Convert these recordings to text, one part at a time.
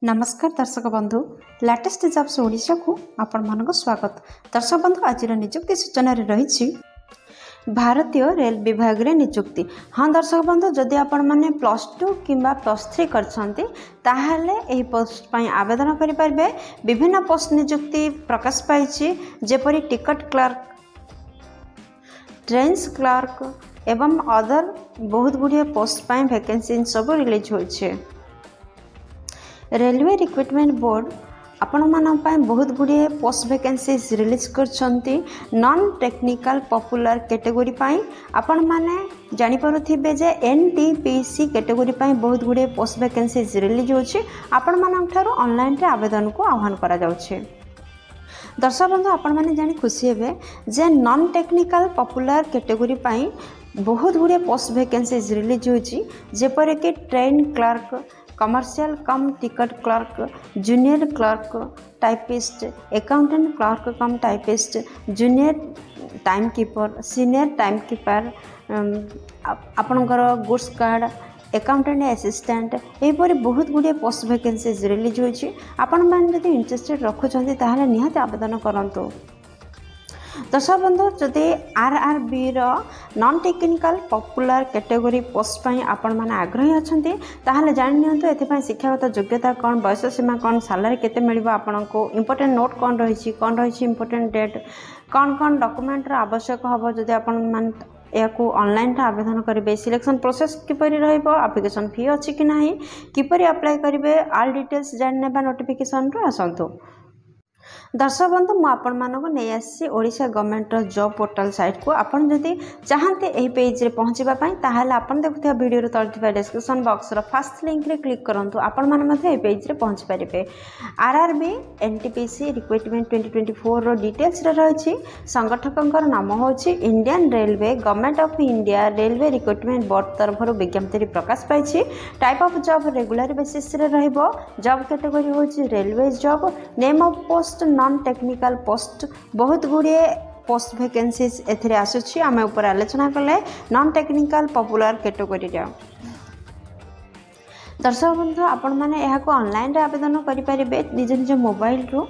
नमस्कार दर्शक बंधु लेटेस्ट जॉब्स ओडिशा को आपण मानक स्वागत। दर्शक बंधु आज नियुक्ति सूचना रही भारतीय रेल विभाग रे नियुक्ति। हाँ दर्शक बंधु जदि आपण माने +2 किंबा +3 करछंती ताहाले एही पोस्ट पई आवेदन करि परबे। विभिन्न पोस्ट नियुक्ति प्रकाश पाइछि जेपरि टिकट क्लर्क, ट्रेन्स क्लर्क एवं अदर बहुत गुड़िया पोस्ट पई वैकेंसी सब रिलीज होइछे। रेलवे रिक्रुटमेंट बोर्ड आपण मान बहुत गुड़िए पोस्ट वैकेंसीज रिलीज करछंती। नॉन टेक्निकल पॉपुलर कैटेगरी पाई आपण माने जानि पारुथिबे जे एनटीपीसी कैटेगरी पाई बहुत गुड़िए पोस्ट वैकेंसीज रिलीज होछि। आपण मानक थारो ऑनलाइन रे आवेदन को आह्वान करा जाउछि। दर्शक बंधु आपण माने जानि खुशी हेबे जे नॉन टेक्निकल पॉपुलर कैटेगरी पाई बहुत गुड़िए पोस्ट वैकेंसीज रिलीज होछि जेपर कि train clerk, commercial cum ticket clerk, junior clerk typist, accountant clerk कम typist, junior time keeper, senior time keeper, आपणकर गुड्स गार्ड, अकाउंटेंट असिस्टेंट एपरी बहुत गुड़िए पोस्ट वैकेंसीज रिलीज होइछि। आपण माने जदि इंटरेस्टेड रखुछंती ताहाले निहाती आवेदन करंतु। दर्शक बंधु जदि आरआरबी रो non technical popular category post पई आपण माने आग्रही अछंती ताहाले जानि नियंतु एथिपई शिक्षागत योग्यता कोन, बयस सीमा कोन, सैलरी केते मिलबो, आपनको इंपोर्टेंट नोट कोन रहिछि इंपोर्टेंट डेट कोन डॉक्यूमेंट रो आवश्यक हबो। जदि आपण माने याकू ऑनलाइन रे आवेदन करिवे, सिलेक्शन प्रोसेस किपरि रहइबो, एप्लिकेशन फी अछि कि नाही, किपरि अप्लाई करिवे, ऑल डिटेल्स जाननेबा नोटिफिकेशन रो आसंतु। दर्शक बंधु मु आपण मानक नहीं आसी Odisha government job portal site को। आपण जदि चाहते एही पेज रे पहुंचबा पई ताहाले आपण देखुथिबा वीडियो रे तळथिबा डिस्क्रिप्शन बॉक्स रो फर्स्ट लिंक रे क्लिक करंतु। आपण माने मध्ये एही पेज रे पहुंच परिबे। आरआरबी एनटीपीसी रिक्रुटमेंट 2024 रो डिटेल्स रे रहिछि। संगठकंकर नाम होछि Indian railway government of India railway recruitment board तरफ विज्ञप्ति रे प्रकाश पाइछि। Type of job regular basis रे रहइबो। जॉब कैटेगरी होछि railway job. Name of post non technical post बहुत गुड़िए पोस्ट वैकेंसीज एथिरे आसुछि। आमे ऊपर आलोचना कले नॉन टेक्निकल पॉपुलर कैटेगरी रे। दर्शक बंधु आपण माने एहा को ऑनलाइन रे आवेदन करि परिबे। निज निज मोबाइल रो,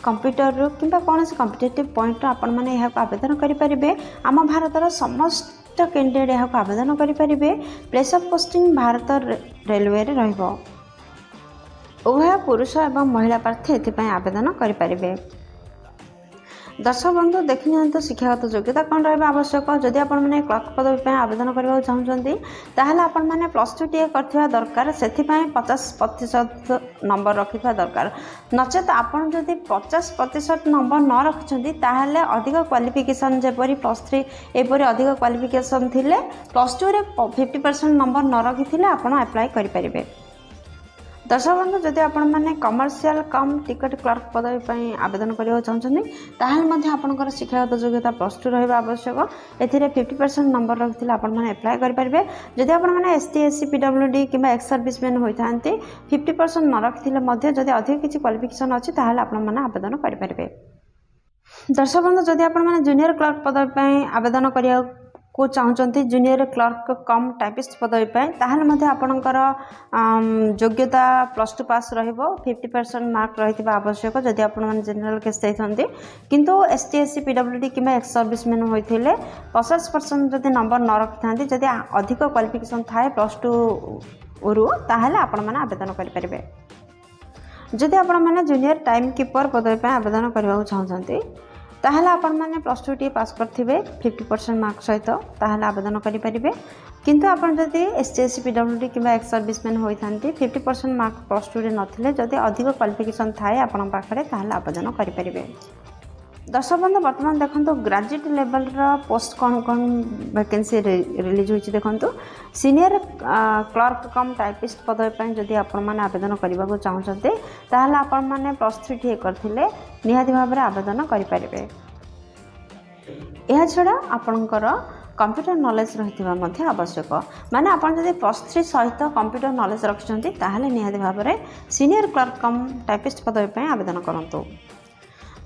कंप्यूटर रो किंबा कोनोसी कॉम्पिटिटिव पॉइंट रो आपण माने एहा को आवेदन करि परिबे। आम भारत रो समस्त कैंडिडेट एहा को आवेदन करि परिबे। Place of posting Bharat railway रे रहइबो। उभय पुरुष एवं महिला प्रार्थी एथिपई आवेदन करि परिबे। दर्शक बंधु देखि नियंतु शिक्षागत योग्यता कोन रहबा आवश्यक। जदि आपण माने क्लर्क पदवी पई आवेदन करबा चाहउछंती ताहाले आपण माने +2 टीए करथिबा दरकार, सेथिपई 50% नंबर रखिबा दरकार। नचेत आपण जदि 50% नंबर न रखुछंती ताहाले अधिक क्वालिफिकेशन जेपरि +3 एपरि अधिक क्वालिफिकेशन थिले +2 रे 50% नंबर न रखिथिले आपण अप्लाई करि परिबे। दर्शक बंधु जदि आपण माने कमर्शियल कम टिकट क्लर्क पदवी पई आवेदन करबा चाहउछन्ती ताहाल मध्ये आपनकर शिक्षागत योग्यता +2 रहबा आवश्यक। एथिरे 50% नंबर रखिथिले आपण माने अप्लाई करि परिबे। जदि आपण माने एसटी एससी पीडब्ल्यूडी किबा एक्स सर्विसमैन होइथांती 50% न रखिथिले मध्ये जदि अधिक किछि क्वालिफिकेशन अछि ताहाले आपण माने आवेदन करि परिबे। दर्शक बंधु जदि आपण माने जूनियर क्लर्क पदवी पई आवेदन करिया को चाहते जूनियर क्लर्क कम टाइपिस्ट पदवी पाए ताहले मध्ये आपणकर योग्यता +2 पास रहिबो। 50% मार्क रहितबा आवश्यक। जदि आपण माने जनरल केस जाइथंती किंतु एसटी एससी पीडब्ल्यूडी किबा एक्स सर्विसमैन होइथिले 50% जदि नंबर न रखिथांती जदि अधिक क्वालिफिकेशन थाए +2 रु ताहले आपण माने आवेदन करि परिबे। जदि आपण माने जूनियर टाइम कीपर पदवी पाए आवेदन करबा चाहउछंती ताहले आपण माने +2 टी पास करथिबे 50% मार्क सहित ताहले आवेदन करि परिबे। किंतु आपण जदि एसटीएससी पीडब्ल्यूडी किबा एक्स सर्विसमैन होइथांती 50% मार्क +2 रे नथिले जदि अधिक क्वालिफिकेशन थाए आपण पाखरे ताहले आवेदन करि परिबे। दर्शक बंधु वर्तमान देखंतु ग्रेजुएट लेवल रा पोस्ट कोन वैकेंसी रिलीज होइछि देखंतु। सीनियर क्लर्क कम टाइपिस्ट पदवी पई जदि आपण माने आवेदन करबा को चाहउछते ताहले आपण माने +3 ठी करथिले निहाती भाबरे आवेदन करि परिबे। एहा छडा आपणकर कंप्यूटर नॉलेज रहितबा मध्ये आवश्यक। माने आपण जदि +3 सहित कंप्यूटर नॉलेज रखछंती ताहले निहाती भाबरे सीनियर क्लर्क कम टाइपिस्ट पदवी पई आवेदन करंतु।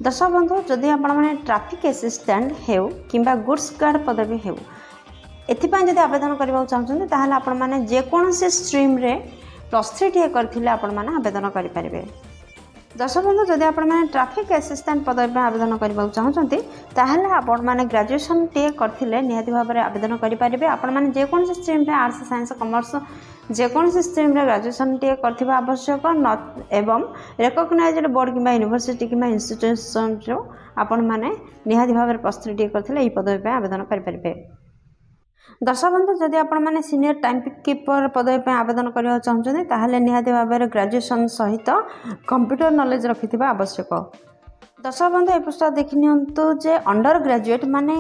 दर्शक बंधु जदि आपण माने ट्रैफिक असिस्टेंट हेउ किंबा गुड्स गार्ड पदवी हेउ एथिपई जदि आवेदन करबा चाहछंती ताहले आपण माने जे कोनोसी स्ट्रीम रे +3 टीए करथिले आपण माने आवेदन करि परिबे। दर्शक बंधु जदि आपण माने ट्रैफिक असिस्टेंट पद पे आवेदन करबा चाहछंती ताहले आपण माने ग्रेजुएशन टीए करथिले निहाती भाव में आवेदन करि परिबे। आपण माने जे कोन स्ट्रीम रे आर्ट्स साइंस कॉमर्स जे कोन स्ट्रीम रे ग्रेजुएशन टीए करथिबा आवश्यक एवं रिकॉग्नाइज्ड बोर्ड किबा यूनिवर्सिटी किबा इंस्टीट्यूशन जो आपण माने निहाती भाव में +3 टीए करथिले ई पद पे आवेदन करि परिबे। दर्शक बंधु जदि आपण माने सीनियर टाइम कीपर पदवी पे आवेदन करबा चाहछन्ते ताहले निहाती भाव में ग्रेजुएशन सहित कंप्यूटर नॉलेज रखिथिबा आवश्यक। दर्शक बंधु ए पुस्तक देखि नियंतु जे अंडर ग्रेजुएट माने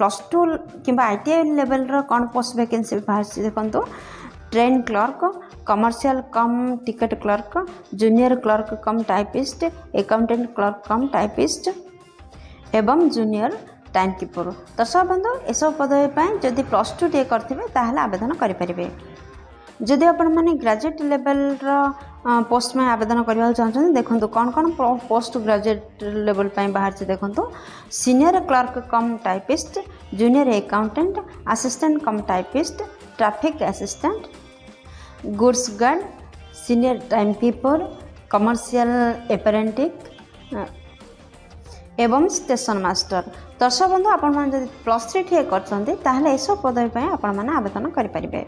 +2 किबा आईटीआई लेवल रो कोन पोस्ट वैकेंसी बाहर देखंतु train clerk, commercial cum ticket clerk, junior clerk कम टाइपिस्ट, अकाउंटेंट क्लर्क कम टाइपिस्ट एवं जूनियर टाइम कीपर। दर्शक बंधु ए सब पदवी जदि +2 टीए करथिबे ताहले आवेदन करि परिबे। जदि आपण माने ग्रेजुएट लेवल रो पोस्ट में आवेदन करबा चाहछन देखंतु कोन पोस्ट ग्रेजुएट लेवल पे बाहर से देखंतु सीनियर क्लर्क कम typist, junior accountant, assistant cum typist, traffic assistant, goods guard, senior time keeper, commercial apprentice एवं स्टेशन मास्टर। दर्शक बंधु आपण माने जदि +3 टीए करछन्ते ताहले एसो पदवी पे आपण माने आवेदन करि परिबे।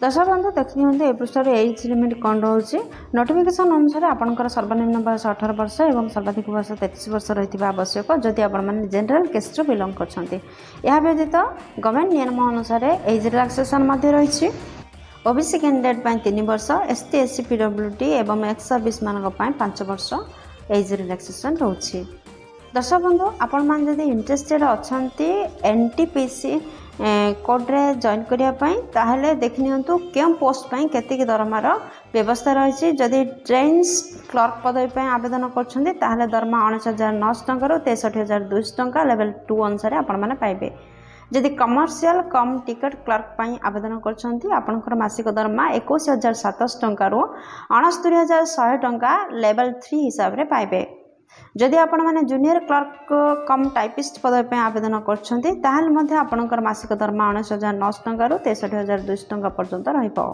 दर्शक बंधु देखि हंते ए पृष्ठ रे एज लिमिट कोन रहउछि नोटिफिकेशन अनुसार आपनकर सर्वनिम्न बयस 18 वर्ष एवं सर्वाधिक वर्ष 33 वर्ष रहिथिबा आवश्यक जदि आपण माने जनरल कास्ट रो बिलोंग करछन्ते। या व्यतीत गवर्नमेंट नियम अनुसार एज रिलैक्सेशन मध्ये रहिछि। ओबीसी कैंडिडेट पय 3 वर्ष, एसटी एससी पीडब्ल्यूडी एवं एक्स सर्विस मानक पय 5 वर्ष एज रिलैक्सेशन रहउछि। दर्शक बंधु आपण मान जदि इंटरेस्टेड अछंती एनटीपीसी कोड रे जॉइन करिया पय ताहले देखि नियंतु केम पोस्ट पय केतिक दरमार व्यवस्था रहिछि। जदि ट्रेन्स क्लर्क पदवी पय आवेदन करछन्ती ताहले दरमा 19900 टंका रो 63200 टंका लेवल 2 अनुसार आपण माने पाइबे। जदि कमर्शियल कम टिकट क्लर्क पय आवेदन करछन्ती आपनकर मासिक दरमा 21700 टंका रो 69100 टंका लेवल 3 हिसाब रे पाइबे। जदि आपण माने जूनियर क्लर्क कम टाइपिस्ट पदवी पे आवेदन करछन्ती ताहले मध्ये आपनकर मासिक दरमा 19900 टंका रो 63200 टंका पर्यंत रहिबो।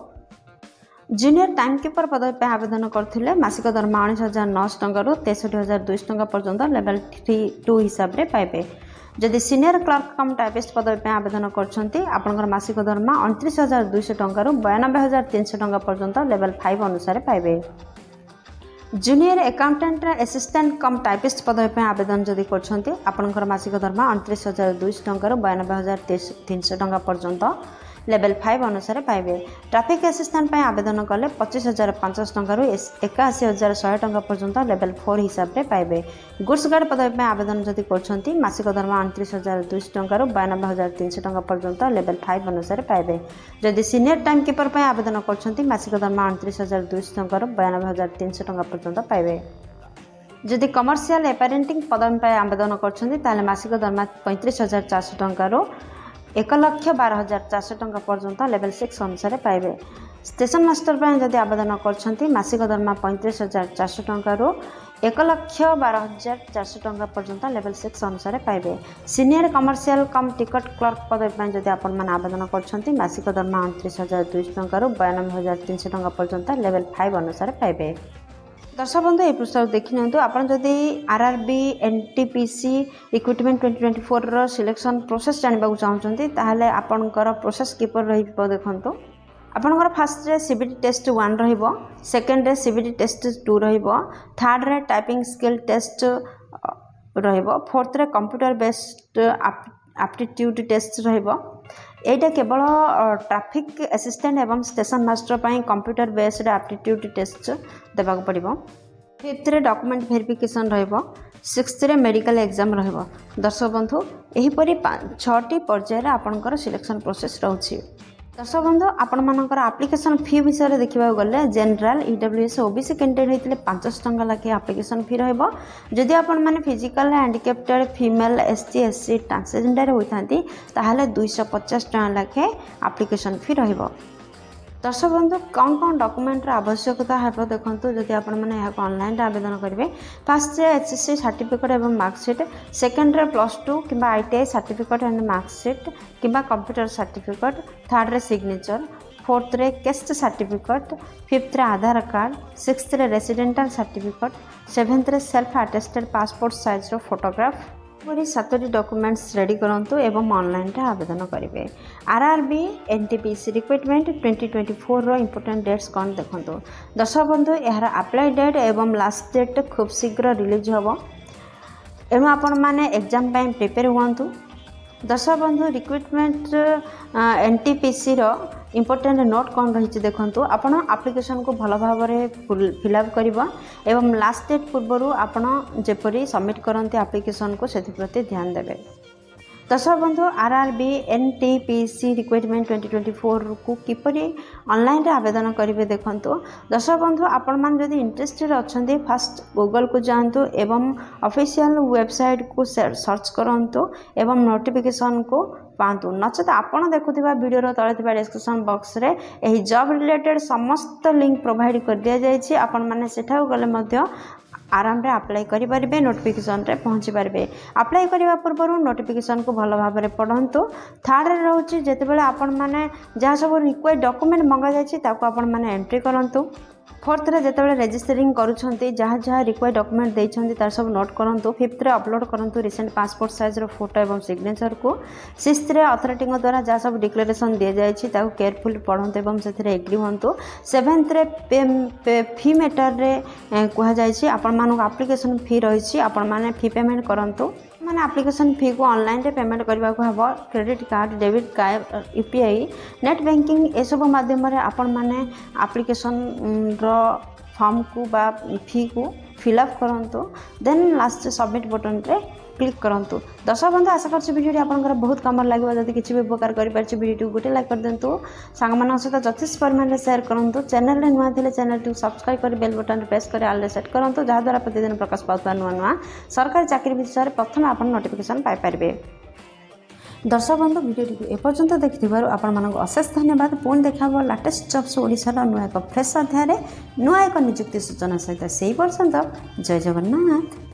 जूनियर टाइम कीपर पदवी पे आवेदन करथिले मासिक दरमा 19900 टंका रो 63200 टंका पर्यंत लेवल 2 हिसाब रे पाइबे। जदि सीनियर क्लर्क कम टाइपिस्ट पदवी पे आवेदन करछन्ती आपनकर मासिक दरमा 29200 टंका रो 92300 टंका पर्यंत लेवल 5 अनुसार पाइबे। Junior accountant assistant cum typist पदवी पे आवेदन जदि करछन्ती आपनकर मासिक दरमा 29200 टंका रो 92300 टंका पर्यंत लेवल 5 अनुसार पाइबे। ट्रैफिक असिस्टेंट पे आवेदन कले 25500 टंका रो 81100 टंका पर्यंत लेवल 4 हिसाब रे पाइबे। गुड्स गार्ड पदवी पे आवेदन जदि करछन्ती मासिक दरमा 29200 टंका रो 92300 टंका पर्यंत लेवल 5 अनुसार पाइबे। जदि सीनियर टाइम कीपर पे आवेदन करछन्ती मासिक दरमा 29200 टंका रो 92300 टंका पर्यंत पाइबे। जदि कमर्शियल अप्रेंटिस पदवी पे आवेदन करछन्ती ताले मासिक दरमा 35400 टंका रो 1,12,400 टंका पर्यंत लेवल 6 अनुसार पाइबे। स्टेशन मास्टर पे जदि आवेदन करछन्ती मासिक दरमा 35,400 टंका रो 1,12,400 टंका पर्यंत लेवल 6 अनुसार पाइबे। Senior commercial cum ticket clerk पदवी पे जदि आपण माने आवेदन करछन्ती मासिक दरमा 29,200 टंका रो 92,300 टंका पर्यंत लेवल 5 अनुसार पाइबे। दर्शक बंधु ये पुस्तक देखि नियंतु आपण जदि आरआरबी एनटीपीसी रिक्रुटमेंट 2024 रो सिलेक्शन प्रोसेस जानबा चाहछन्ती ताहले आपनकर प्रोसेस किपर रहिबो देखंतु। आपनकर फर्स्ट रे सीबीटी टेस्ट 1 रहिबो, सेकंड रे सीबीटी टेस्ट 2 रहिबो, थर्ड रे टाइपिंग स्किल टेस्ट रहिबो, फोर्थ रे कंप्यूटर बेस्ड एप्टीट्यूड टेस्ट रहिबो। एटा केवल ट्रैफिक असिस्टेंट एवं स्टेशन मास्टर पई कंप्यूटर बेस्ड एप्टीट्यूड टेस्ट देबाक पड़िबो। फिफ्थ रे डॉक्यूमेंट वेरिफिकेशन रहिबो, सिक्स्थ रे मेडिकल एग्जाम रहिबो। दर्शक बंधु एही परि 6टी पर्याय रे आपनकर सिलेक्शन प्रोसेस रहउछि। दर्शक बंधु आपण मानकर एप्लिकेशन फी विषय देखा गले जनरल ईडब्ल्यूएस ओबीसी कैंडिडेट होते 500 टंका लाखे एप्लिकेशन फी रहिबो। जदि आपण माने physical handicapped female ST SC transgender होइथांती ताहले 250 टंका लाखे एप्लिकेशन फी रहिबो। दर्शक बंधु कौन कौन डॉक्यूमेंट आवश्यकता है देखो जदि आपण मैंने यहाँ ऑनलाइन आवेदन करेंगे फास्ट एचएससी सर्टिफिकेट एवं मार्कशीट, सेकेंड +2 कि आईटीआई सर्टिफिकेट एंड मार्कशीट कि कंप्यूटर सर्टिफिकेट, थर्ड रे सिग्नेचर, फोर्थ रे कैस्ट सर्टिफिकेट, फिफ्थ रे आधार कार्ड, सिक्स्थ रे रेसिडेंटल सर्टिफिकेट, सेवेंथ रे सेल्फ अटेस्टेड पासपोर्ट साइज रो फोटोग्राफ परी 7टी डॉक्यूमेंट्स रेडी करंतु एवं ऑनलाइन रे आवेदन करेंगे। आरआरबी एनटीपीसी रिक्रुटमेंट 2024 रो इंपोर्टेंट डेट्स कौन देखंतु। दर्शक बंधु यार अप्लाई डेट एवं लास्ट डेट खूब शीघ्र रिलीज होबो, एणु आपण माने एग्जाम टाइम प्रिपेयर हुआंतु। दर्शक बंधु रिक्रुटमेंट एनटीपीसी रो इंपोर्टेंट नोट कौन रही देखंतु। आपण एप्लिकेशन को भल भाव फिलअप करिबा एवं लास्ट डेट पूर्व आपण जेपरी सबमिट करंती एप्लिकेशन को सेति प्रति ध्यान देबे। दर्शक बंधु आरआरबी एनटीपीसी रिक्रुटमेंट 2024 को किपरि ऑनलाइन रे आवेदन करेंगे देखंतु। दर्शक बंधु आपण मान जदि इंटरेस्टेड अछंती फास्ट गूगल को जानतु एवं ऑफिशियल वेबसाइट को सर्च करंतु एवं नोटिफिकेशन को पातु। नचेत आपण देखुथिबा वीडियो तले थिबा डिस्क्रिप्शन बॉक्स रे एही जॉब रिलेटेड समस्त लिंक प्रोवाइड कर दिया जायछि। आपण माने सेठा गले मध्य आराम रे अप्लाई करि परिबे, नोटिफिकेशन रे पहुंची परिबे। अप्लाई करिवा पूर्व नोटिफिकेशन को भल भाव में पढ़ंतु। थर्ड रे रहउछि जेतेबेले आपण माने जहाँ सब रिक्वायर्ड डॉक्यूमेंट मंगा जायछि ताको आपण माने एंट्री करंतु। फोर्थ रे जेतेबेले रजिस्टरिंग करूछंती जहाँ जहाँ रिक्वायर्ड डॉक्यूमेंट देइछंती तार सब नोट करंतु। फिफ्थ रे अपलोड करंतु रिसेंट पासपोर्ट साइज रो फोटो एवं सिग्नेचर को। सिक्स्थ रे अथॉरिटी द्वारा जहाँ सब डिक्लेरेशन दिया जायछि ताको केयरफुली पढ़ंतु एवं सेथिरे एग्री होंतु। सेवेंथ रे फी मैटर रे कहा जायछि आपण मानक एप्लिकेशन फी रहिछि, आपण माने फी पेमेंट करंतु। माने एप्लिकेशन फी को ऑनलाइन रे पेमेंट करबा को हबो। Credit card, debit card, UPI, net banking ए सब माध्यम रे आपण माने एप्लिकेशन रो फॉर्म को बा फी को फिलअप करंतु। देन लास्ट सबमिट बटन रे क्लिक करंतु। दर्शक बंधु आशा करछि वीडियो आपनकर बहुत काम लागबा। जदि किछि भी उपकार करि परछि वीडियो गोटे लाइक कर देंतु, सांग मानक सहित यथेष्ट परिमाण रे शेयर करंतु। चैनल रे नुआ थिले चैनल टू सब्सक्राइब कर बेल बटन रे प्रेस करे ऑल रे सेट करंतु, जहा द्वारा प्रतिदिन प्रकाश पाउतबा नुआ नुआ सरकारी चाकरी विषय प्रथम आपन नोटिफिकेशन पाइ परिबे। दर्शक बंधु वीडियो एपर्यंत देखिथिबारु आपण मानक अशेष धन्यवाद। पुणी देखाबो लेटेस्ट जॉब्स ओडिसा नुआ एक फ्रेश अध्याय नुआ एक नियुक्ति सूचना सहित। सेही पर्यंत जय जगन्नाथ।